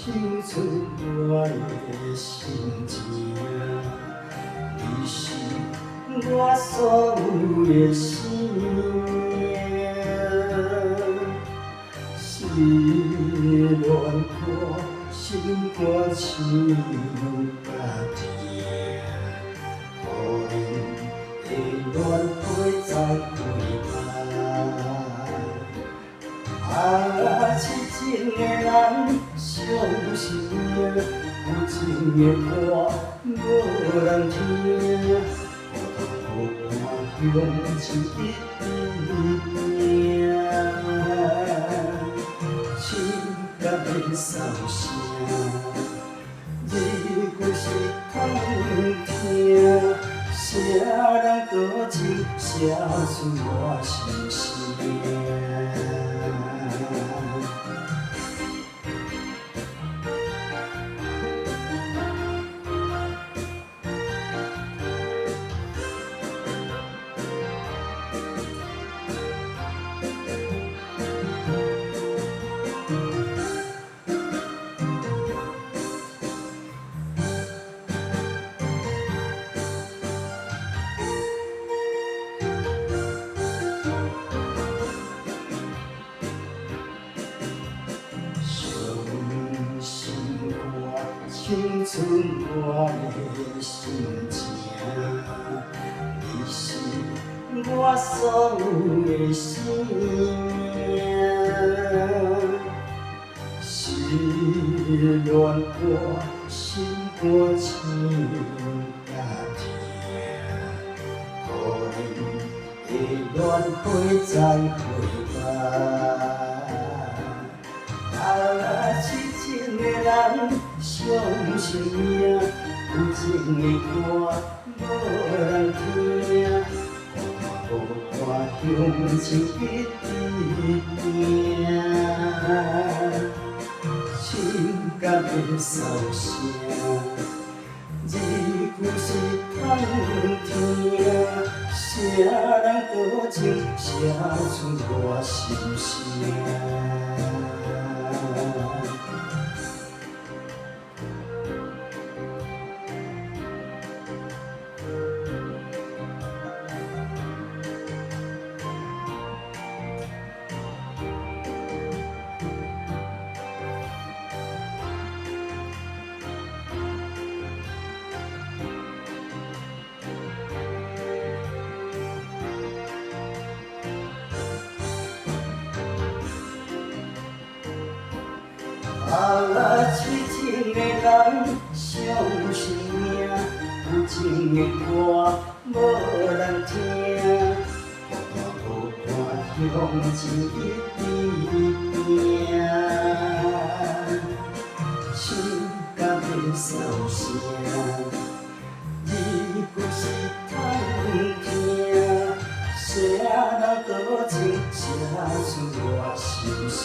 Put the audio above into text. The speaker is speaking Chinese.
青春我的心情，你是我所有的生命。是乱过心肝像家庭，可能会乱花再开放。痴情的人伤心命，有情的歌无人听，孤单向前一直行，心甲要扫声，字句是通听，谁人多情写出我心声。青春我的心情，你是我所有的生命。是乱过心肝像家庭，可能会乱花再开放。痴情的人伤心命，有情的歌无人听，孤单向前一直行，心甲要扫声，字句是通听，谁人多情写出我心声。痴情的人伤心命，有情的歌无人听，孤单向前一直行，心甲要扫声，字句是通听，谁人多情写出我心声。